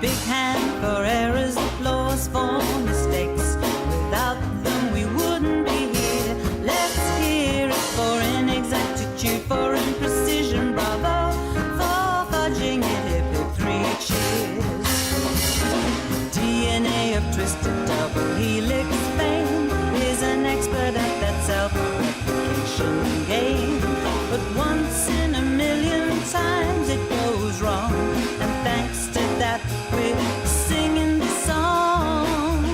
big hand for errors, applause for mistakes. Without them we wouldn't be here. Let's hear it for inexactitude, for imprecision, bravo. For fudging it, hip hip, 3 cheers. DNA of twisted double helix fame is an expert at that self-replication game. But once in a million times it goes wrong, and thanks to that we're singing this song.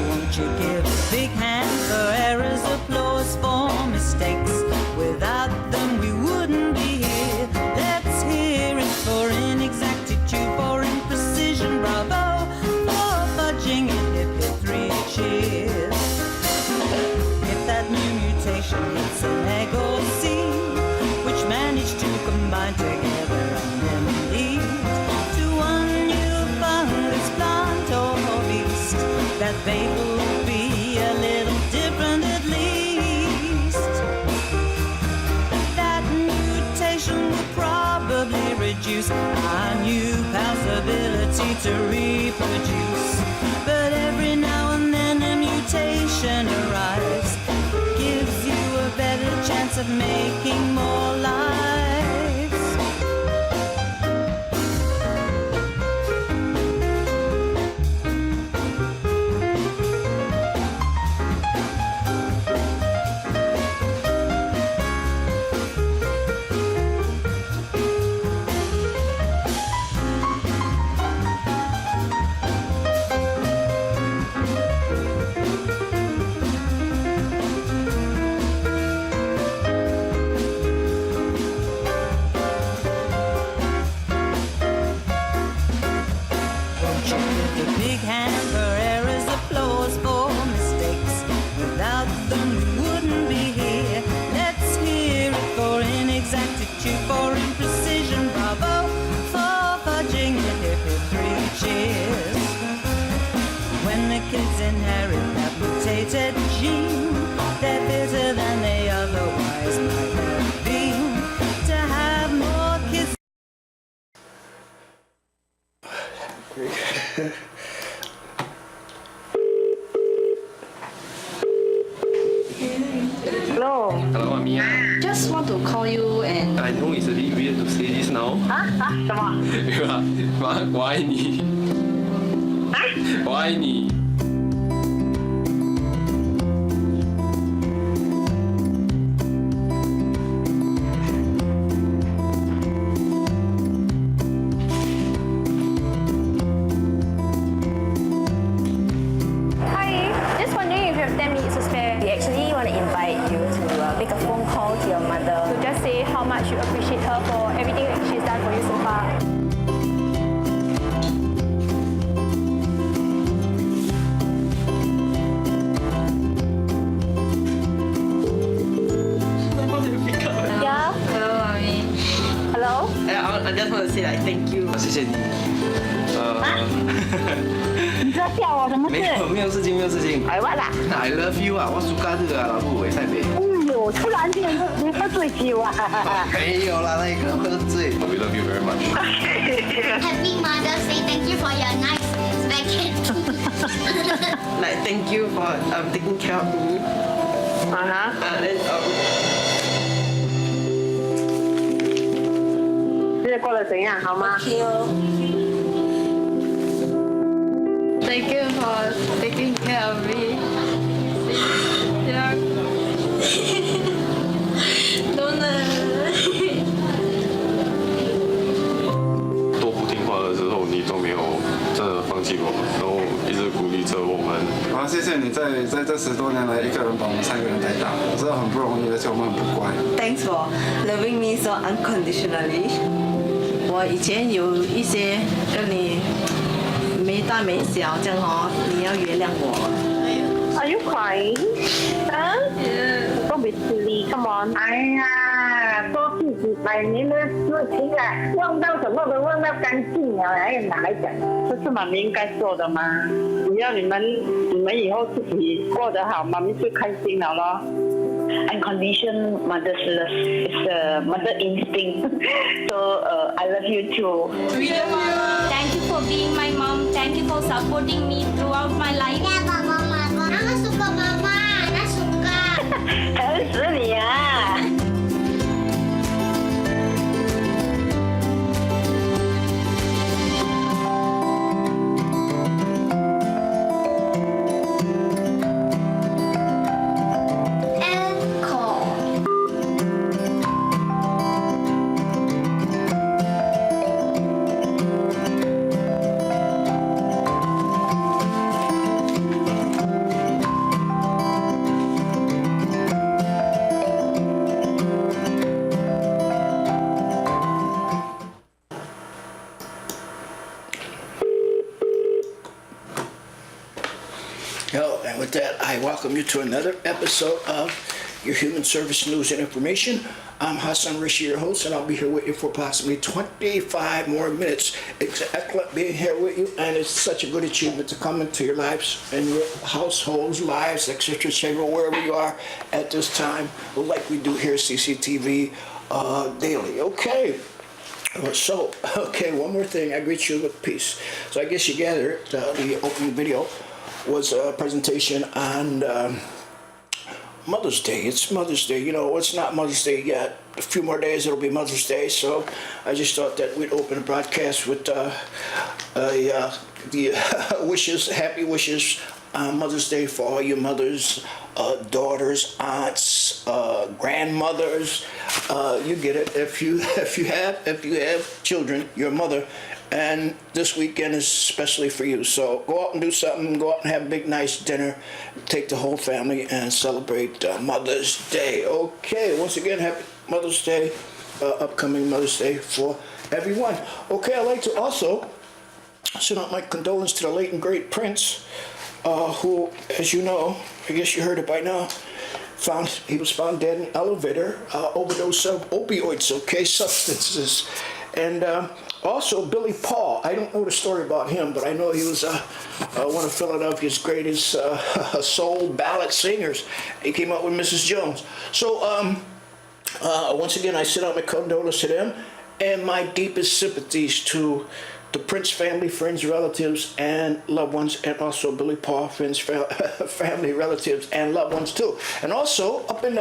Won't you give a big hand for errors, applause for mistakes? Without them we wouldn't be here. Let's hear it for inexactitude, for imprecision, bravo. For fudging it, hip hip, 3 cheers. If that new mutation hits an egg or seed, which managed to combine together and then lead to one new fungus, plant or beast, that baby will be a little different at least. That mutation will probably reduce our new pal's ability to reproduce. But every now and then a mutation arrives, gives you a better chance of making more lives. The big hand for errors, applause for mistakes. Without them we wouldn't be here. Let's hear it for inexactitude, for imprecision, bravo. For fudging it, hip hip, 3 cheers. When the kids inherit that mutated gene, they're fitter than they otherwise might have been. To have more kids. Hello. Hello, Amia. Just want to call you and. I know it's a bit weird to say this now. 什么？对吧？妈，我爱你，我爱你。Hi, just wondering if you have 10 minutes to spare. We actually want to invite you to make a phone call to your mother to just say how much you appreciate her for everything that she's done for you so far. Yeah. Hello, mommy. Hello? I just want to say like thank you. 谢谢你。你在笑我什么事？没有事情，没有事情。哎，我啦！ I love you 啊，我暑假这个啊，老婆为太美。哎呦，突然间你喝醉酒啊！没有啦，那一个喝醉。We love you very much. Happy Mother's Day. Thank you for your nice spaghetti. Like thank you for taking care of me. Then 日子过得怎样？好吗？ thank you for taking care of me. Yeah. Don't 都不听话的时候，你都没有真的放弃我们，然后一直鼓励着我们。好，谢谢你在这10多年来一个人把我们3个人带大，我知道很不容易，而且我们很不乖。 Thanks for loving me so unconditionally. 我以前有一些跟你没大没小这样哦，你要原谅我。 Are you crying? Huh? Don't be silly. Come on. 哎呀，多自己百年的事情啊，忘到什么都忘到干净了，还有哪来讲？这是妈咪应该做的吗？只要你们以后自己过得好，妈咪就开心了咯。unconditional mother's love. It's a mother instinct. So I love you too. Thank you for being my mom. Thank you for supporting me throughout my life. Ya, mama. Mama suka mama. Ana suka. 疼死你啊！ Hello, and with that, I welcome you to another episode of your Human Service News and Information. I'm Hasson, Rashid, your host, and I'll be here with you for approximately 25 more minutes. It's excellent being here with you, and it's such a good achievement to come into your lives and your households, lives, etc., etc., wherever you are at this time, like we do here at CCTV daily. Okay. So, one more thing. I greet you with peace. So I guess you gathered the opening video was a presentation on Mother's Day. It's Mother's Day. You know, it's not Mother's Day yet. A few more days it'll be Mother's Day. So I just thought that we'd open the broadcast with the wishes, happy wishes on Mother's Day for all your mothers, daughters, aunts, grandmothers. You get it. If you have children, your mother. And this weekend is especially for you. So go out and do something. Go out and have a big, nice dinner. Take the whole family and celebrate Mother's Day. Okay, once again, happy Mother's Day, upcoming Mother's Day for everyone. Okay, I'd like to also send out my condolences to the late and great Prince, who, as you know, I guess you heard it by now, he was found dead in an elevator, overdose of opioids, okay, substances. And also Billy Paul, I don't know the story about him, but I know he was one of Philadelphia's greatest soul ballad singers. He came out with Mrs. Jones. So once again, I send out my condolences to them and my deepest sympathies to the Prince family, friends, relatives, and loved ones, and also Billy Paul, friends, family, relatives, and loved ones too. And also up in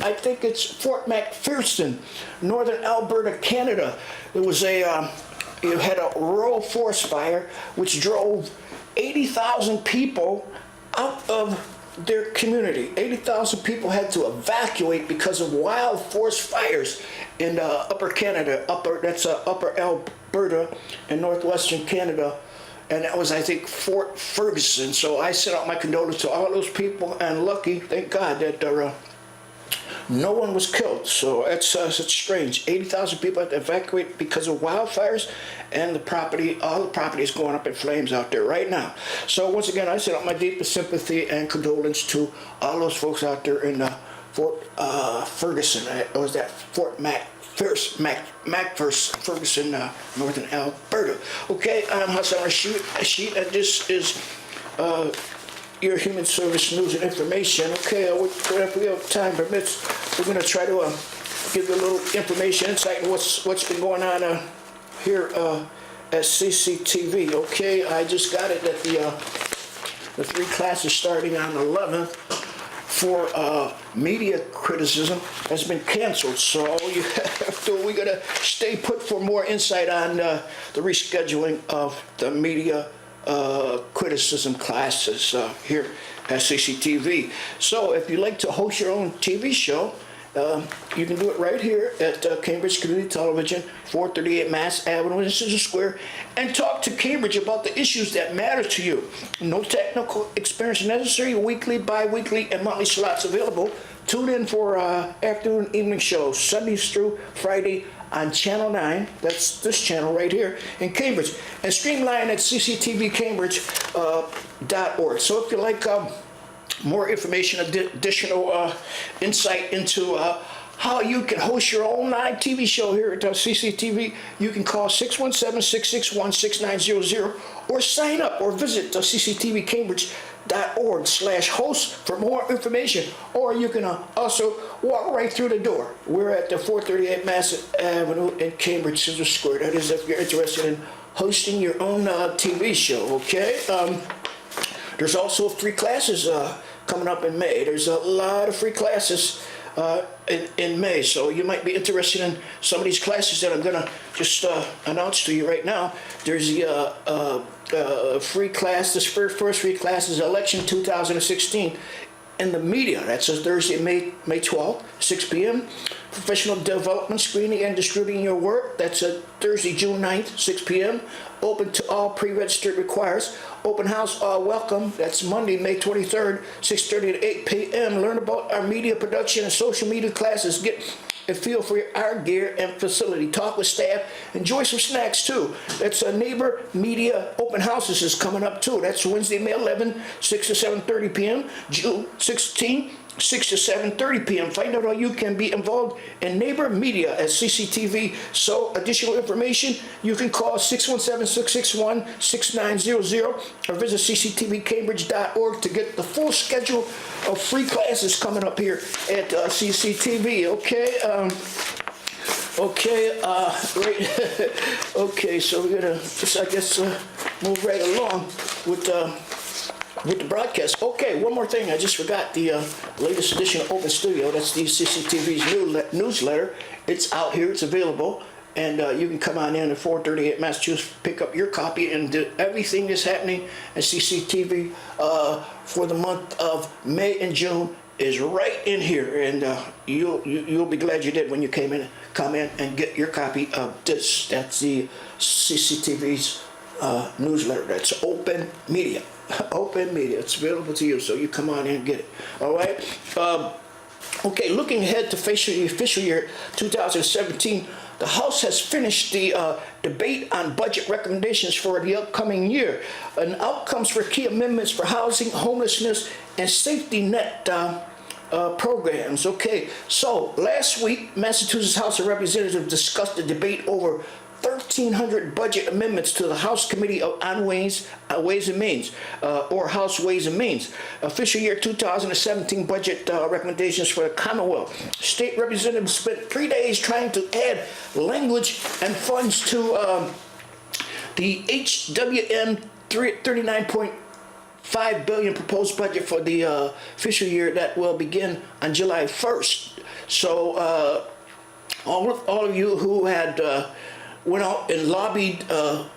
I think it's Fort McPherson, northern Alberta, Canada. It was you had a rural forest fire which drove 80,000 people out of their community. 80,000 people had to evacuate because of wild forest fires in upper Canada, upper Alberta and northwestern Canada. And that was, I think, Fort Ferguson. So I sent out my condolences to all those people, and lucky, thank God, that no one was killed. So it's strange. 80,000 people had to evacuate because of wildfires, and all the property is going up in flames out there right now. So once again, I send out my deepest sympathy and condolence to all those folks out there in Fort Ferguson. Or was that Fort Ferguson, northern Alberta. Okay, I'm Hasson Rashid, and this is your Human Service News and Information. Okay, if we have time permits, we're going to try to give you a little information, insight on what's been going on here at CCTV. Okay, I just got it that the 3 classes starting on the 11th for media criticism has been canceled. So we're going to stay put for more insight on the rescheduling of the media criticism classes here at CCTV. So if you'd like to host your own TV show, you can do it right here at Cambridge Community Television, 438 Mass Avenue in Scissor Square, and talk to Cambridge about the issues that matter to you. No technical experience necessary. Weekly, bi-weekly, and monthly slots available. Tune in for afternoon, evening shows, Sundays through Friday on Channel 9, that's this channel right here in Cambridge, and stream live at cctvcambridge.org. So if you like more information, additional insight into how you can host your own live TV show here at CCTV, you can call 617-661-6900 or sign up or visit CCTVCambridge.org. hctv.org/host for more information, or you can also walk right through the door. We're at the 438 Mass Avenue in Cambridge Center Square. That is if you're interested in hosting your own TV show, okay? There's also free classes coming up in May. There's a lot of free classes in May, so you might be interested in some of these classes that I'm gonna just announce to you right now. There's the free class. This first free class is Election 2016 in the media. That's a Thursday, May 12th, 6 p.m. Professional development, screening, and distributing your work. That's a Thursday, June 9th, 6 p.m. Open to all pre-registered requires. Open house, welcome. That's Monday, May 23rd, 6:30 to 8 p.m. Learn about our media production and social media classes. Get a feel for our gear and facility. Talk with staff. Enjoy some snacks too. That's a neighbor media open houses is coming up too. That's Wednesday, May 11th, 6 to 7:30 p.m. June 16th, 6 to 7:30 p.m. Find out how you can be involved in neighbor media at CCTV. So additional information, you can call 617-661-6900 or visit cctvcambridge.org to get the full schedule of free classes coming up here at CCTV, okay? Right. Okay, so we're gonna just, I guess, move right along with the broadcast. Okay, one more thing. I just forgot the latest edition of Open Studio. That's the CCTV's newsletter. It's out here. It's available. And you can come on in at 438 Massachusetts, pick up your copy, and do everything that's happening at CCTV for the month of May and June is right in here. And you'll be glad you did when you come in and get your copy of this. That's the CCTV's newsletter. That's Open Media. Open Media. It's available to you, so you come on in and get it. All right. Okay. Looking ahead to official year 2017, the House has finished the debate on budget recommendations for the upcoming year and outcomes for key amendments for housing, homelessness, and safety net programs. Okay. So last week, Massachusetts House of Representatives discussed the debate over 1,300 budget amendments to the House Committee on Ways and Means, or House Ways and Means. Official year 2017 budget recommendations for the Commonwealth. State representatives spent 3 days trying to add language and funds to the HWM 39.5 billion proposed budget for the official year that will begin on July 1st. So all of you who had went out and lobbied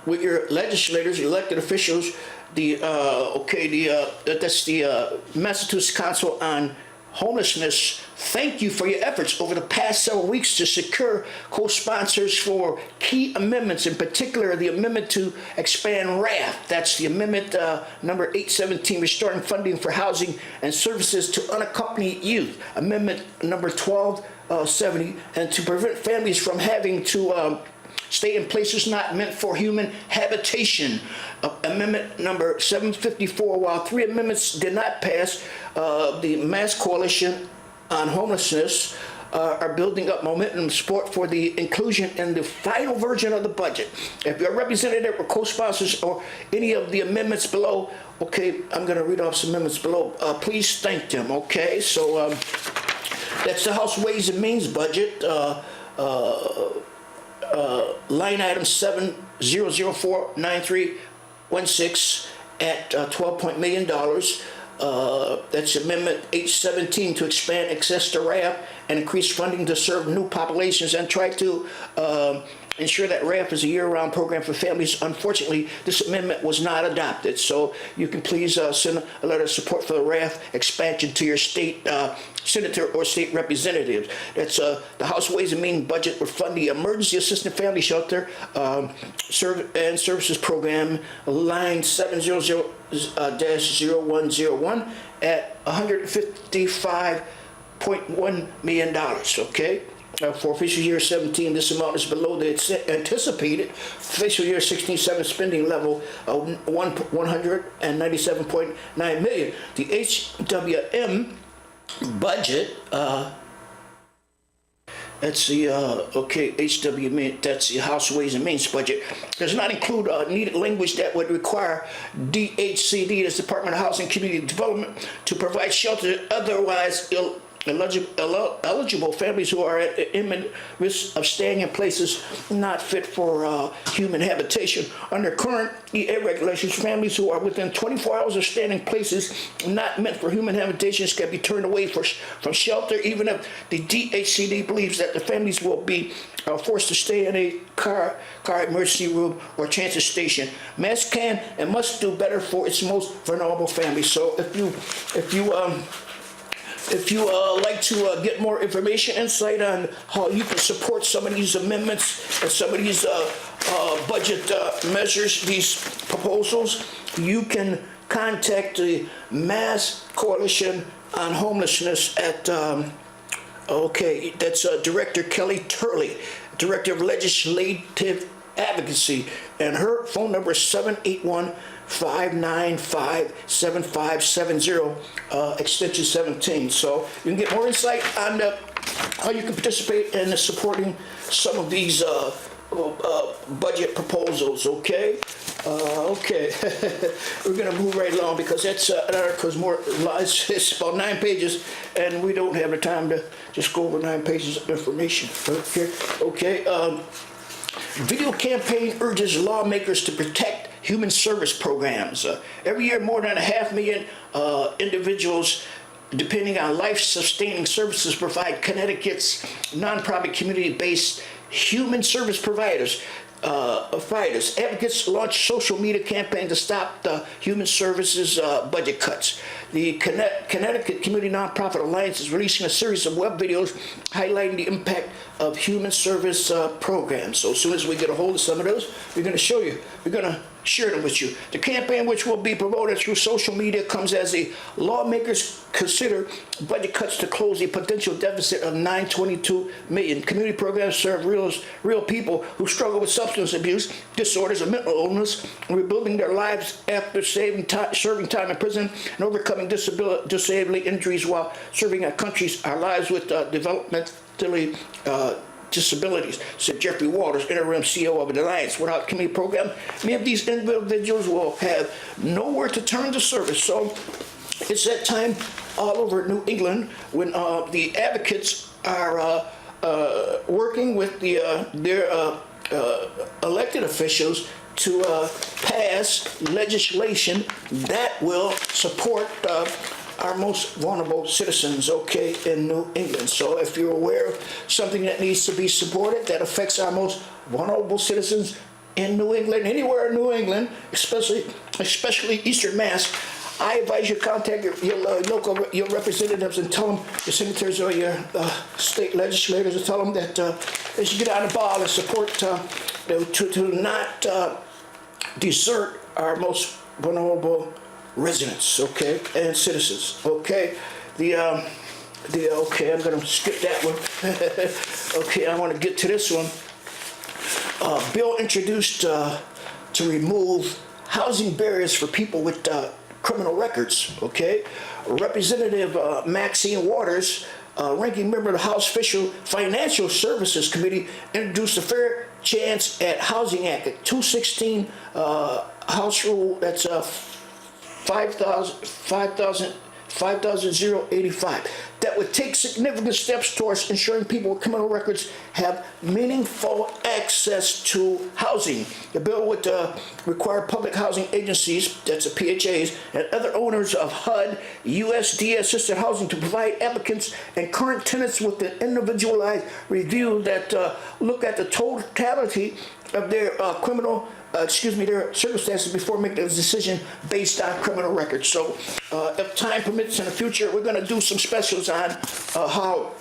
with your legislators, elected officials, that's the Massachusetts Council on Homelessness. Thank you for your efforts over the past several weeks to secure co-sponsors for key amendments, in particular the amendment to expand RAF. That's the amendment number 817, restoring funding for housing and services to unaccompanied youth. Amendment number 1270, and to prevent families from having to stay in places not meant for human habitation. Amendment number 754. While 3 amendments did not pass, the Mass Coalition on Homelessness are building up momentum support for the inclusion in the final version of the budget. If you're a representative or co-sponsors or any of the amendments below, okay, I'm going to read off some amendments below. Please thank them, okay? So that's the House Ways and Means budget. Line item 700493116 at $12 million. That's Amendment 817 to expand access to RAF and increase funding to serve new populations and try to ensure that RAF is a year-round program for families. Unfortunately, this amendment was not adopted. So you can please send a letter of support for the RAF expansion to your state senator or state representative. That's the House Ways and Means budget would fund the Emergency Assistant Family Shelter Services Program, line 700-0101 at $155.1 million, okay? For official year 17, this amount is below the anticipated official year 16-17 spending level of $197.9 million. The HWM budget That's the, that's the House Ways and Means budget. Does not include needed language that would require DHCD, that's Department of Housing and Community Development, to provide shelter to otherwise eligible families who are at imminent risk of staying in places not fit for human habitation. Under current EA regulations, families who are within 24 hours of staying in places not meant for human habitations can be turned away from shelter, even if the DHCD believes that the families will be forced to stay in a car emergency room or transit station. Mass can and must do better for its most vulnerable families. So if you like to get more information, insight on how you can support some of these amendments and some of these budget measures, these proposals, you can contact the Mass Coalition on Homelessness at, that's Director Kelly Turley, Director of Legislative Advocacy, and her phone number is 781-595-7570, extension 17. So you can get more insight on how you can participate in supporting some of these budget proposals, okay? We're gonna move right along because that's an article's more, it's about 9 pages and we don't have the time to just go over 9 pages of information, okay? Video campaign urges lawmakers to protect human service programs. Every year, more than 500,000 individuals, depending on life-sustaining services, provide Connecticut's nonprofit community-based human service providers. Advocates launch social media campaign to stop the human services budget cuts. The Connecticut Community Nonprofit Alliance is releasing a series of web videos highlighting the impact of human service programs. So as soon as we get a hold of some of those, we're going to show you. We're going to share them with you. The campaign, which will be promoted through social media, comes as the lawmakers consider budget cuts to close a potential deficit of $922 million. Community programs serve real people who struggle with substance abuse, disorders, and mental illness, and rebuilding their lives after serving time in prison and overcoming disabling injuries while serving our lives with developmentally disabilities, said Jeffrey Waters, interim CEO of the Alliance. Without community program, many of these individuals will have nowhere to turn to service. So it's that time all over New England when the advocates are working with their elected officials to pass legislation that will support our most vulnerable citizens, okay, in New England. So if you're aware of something that needs to be supported that affects our most vulnerable citizens in New England, anywhere in New England, especially Eastern Mass, I advise you to contact your representatives and tell them, your senators or your state legislators, and tell them that they should get on the ball and support to not desert our most vulnerable residents, okay, and citizens, okay. Okay, I'm gonna skip that one. Okay, I want to get to this one. Bill introduced to remove housing barriers for people with criminal records, okay. Representative Maxine Waters, ranking member of the House Financial Services Committee, introduced the Fair Chance at Housing Act, 216 House Rule, that's 5,085, that would take significant steps towards ensuring people with criminal records have meaningful access to housing. The bill would require public housing agencies, that's the PHAs, and other owners of HUD, USD assisted housing to provide applicants and current tenants with an individualized review that look at the totality of their their circumstances before making a decision based on criminal records. So if time permits in the future, we're going to do some specials on how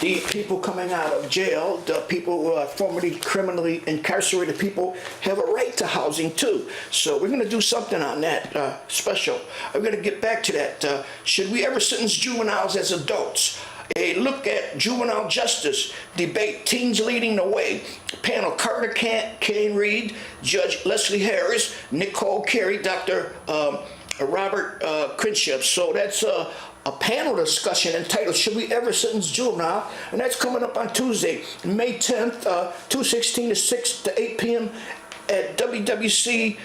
the people coming out of jail, the people who are formerly criminally incarcerated people, have a right to housing too. So we're going to do something on that special. I'm going to get back to that. Should we ever sentence juveniles as adults? A look at juvenile justice debate, teens leading the way. Panel: Carter Kane Reed, Judge Leslie Harris, Nicole Carey, Dr. Robert Kinship. So that's a panel discussion entitled "Should We Ever Sentence Juvenile?" And that's coming up on Tuesday, May 10th, 2:16 to 6 to 8 p.m. at WWC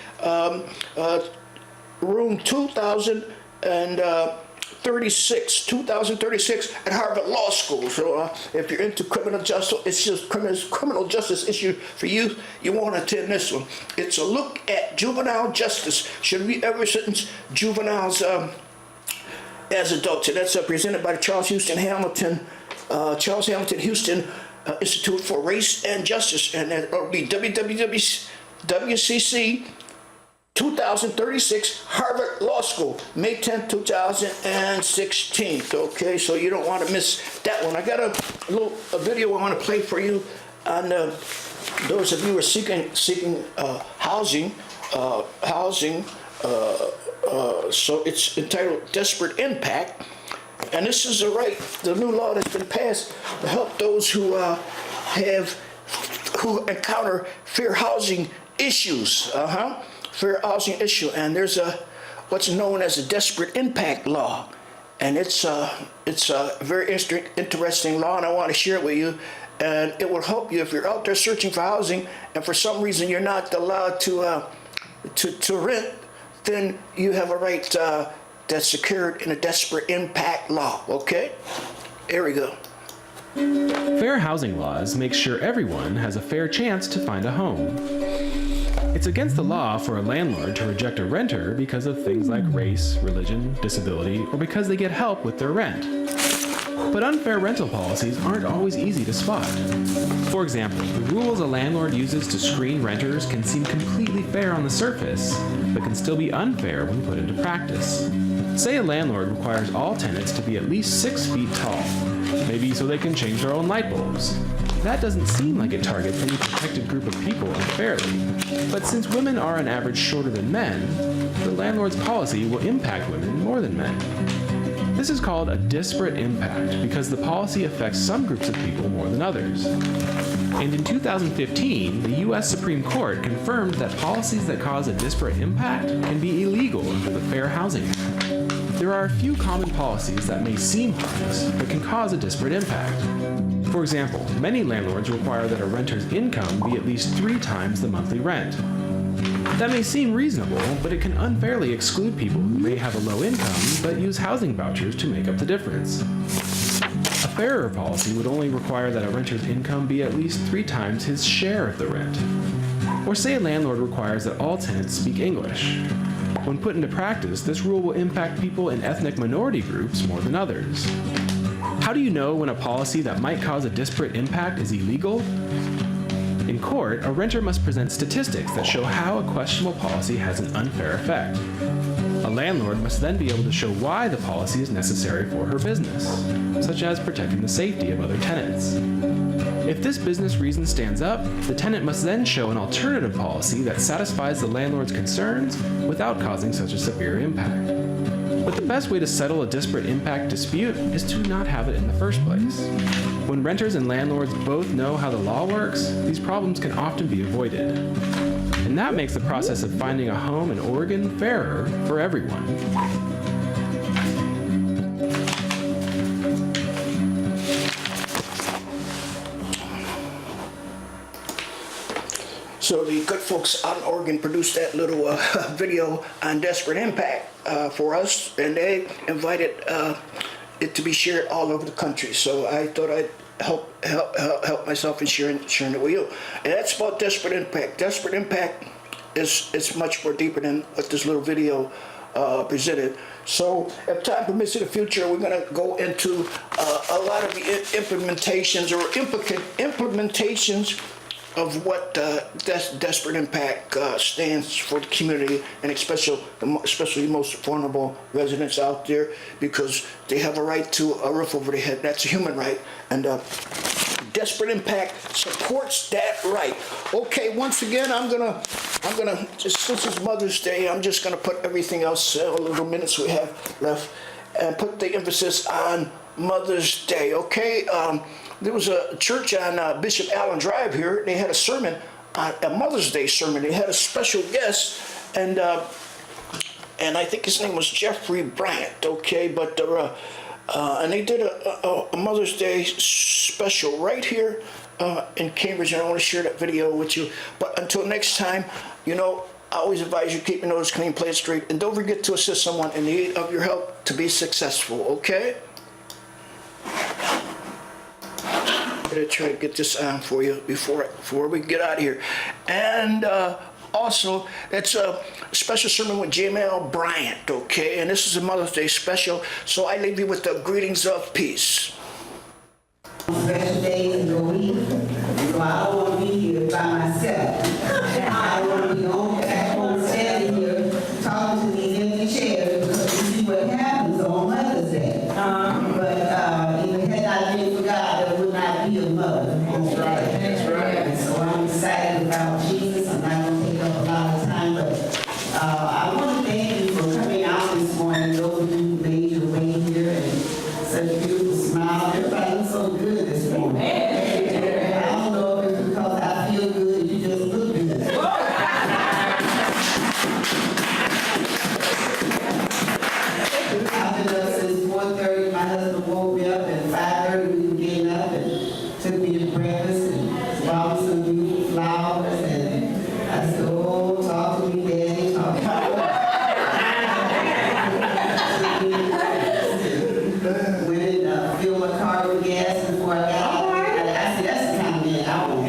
room 2036 at Harvard Law School. So if you're into criminal justice issue for you, you want to attend this one. It's a look at juvenile justice. Should we ever sentence juveniles as adults? And that's presented by the Charles Hamilton Houston Institute for Race and Justice, and it'll be WCC 2036 Harvard Law School, May 10th, 2016. Okay, so you don't want to miss that one. I got a video I want to play for you on those of you who are seeking housing. So it's entitled "Desperate Impact," and this is the new law that's been passed to help those who encounter fair housing issues. Fair housing issue, and there's what's known as a desperate impact law, and it's a very interesting law, and I want to share it with you, and it will help you if you're out there searching for housing, and for some reason you're not allowed to rent. Then you have a right that's secured in a desperate impact law. Okay, here we go. Fair housing laws make sure everyone has a fair chance to find a home. It's against the law for a landlord to reject a renter because of things like race, religion, disability, or because they get help with their rent. But unfair rental policies aren't always easy to spot. For example, the rules a landlord uses to screen renters can seem completely fair on the surface, but can still be unfair when put into practice. Say a landlord requires all tenants to be at least 6 feet tall, maybe so they can change their own light bulbs. That doesn't seem like it targets any protected group of people unfairly. But since women are on average shorter than men, the landlord's policy will impact women more than men. This is called a disparate impact because the policy affects some groups of people more than others. And in 2015, the U.S. Supreme Court confirmed that policies that cause a disparate impact can be illegal under the Fair Housing Act. There are a few common policies that may seem harmless, but can cause a disparate impact. For example, many landlords require that a renter's income be at least 3 times the monthly rent. That may seem reasonable, but it can unfairly exclude people who may have a low income but use housing vouchers to make up the difference. A fairer policy would only require that a renter's income be at least 3 times his share of the rent. Or say a landlord requires that all tenants speak English. When put into practice, this rule will impact people in ethnic minority groups more than others. How do you know when a policy that might cause a disparate impact is illegal? In court, a renter must present statistics that show how a questionable policy has an unfair effect. A landlord must then be able to show why the policy is necessary for her business, such as protecting the safety of other tenants. If this business reason stands up, the tenant must then show an alternative policy that satisfies the landlord's concerns without causing such a severe impact. But the best way to settle a disparate impact dispute is to not have it in the first place. When renters and landlords both know how the law works, these problems can often be avoided. And that makes the process of finding a home in Oregon fairer for everyone. So the good folks out in Oregon produced that little video on desperate impact for us, and they invited it to be shared all over the country. So I thought I'd help myself in sharing it with you. And that's about desperate impact. Desperate impact is much more deeper than what this little video presented. So if time permits in the future, we're going to go into a lot of the implementations of what desperate impact stands for the community, and especially the most vulnerable residents out there, because they have a right to a roof over their head. That's a human right, and desperate impact supports that right. Okay, once again, I'm gonna just, since it's Mother's Day, I'm just gonna put everything else, a little minutes we have left, and put the emphasis on Mother's Day. Okay. There was a church on Bishop Allen Drive here. They had a sermon, a Mother's Day sermon. They had a special guest, and and I think his name was Jeffrey Bryant, okay? But, and they did a Mother's Day special right here in Cambridge, and I want to share that video with you. But until next time, you know, I always advise you keep your nose clean, play it straight, and don't forget to assist someone in need of your help to be successful, okay? I'm gonna try to get this on for you before we get out of here. And also, it's a special sermon with Jamel Bryant, okay? And this is a Mother's Day special, so I leave you with the greetings of peace. Special days in the week, so I don't want to be here by myself. I want to be back home standing here talking to these empty chairs because you see what happens on Mother's Day. But if it had not been for God, there would not be a mother. That's right. That's right. And so I'm excited about Jesus. I'm not going to take up a lot of time, but I want to thank you for coming out this morning. Those of you who made your way here and such a beautiful smile. Everybody looks so good this morning. I don't know if it's because I feel good and you just look good. I've been up since 4:30. My husband woke me up at 5:30. We were getting up and took me to breakfast and brought me some beautiful flowers. And I said, oh, talk to me, Daddy. Talk to me. Went and filled my car with gas before I got out. I said, that's the kind of man I want.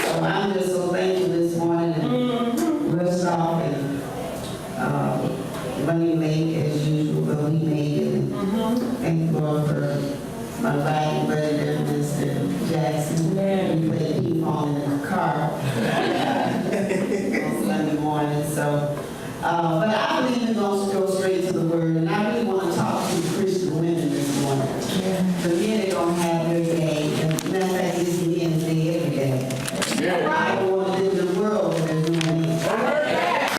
So I'm just so thankful this morning and rushed off and running late as usual, but we made it. Thank the Lord for my life, brother there, Mr. Jackson. We played ping pong in the car on Sunday morning. So, but I believe we're going to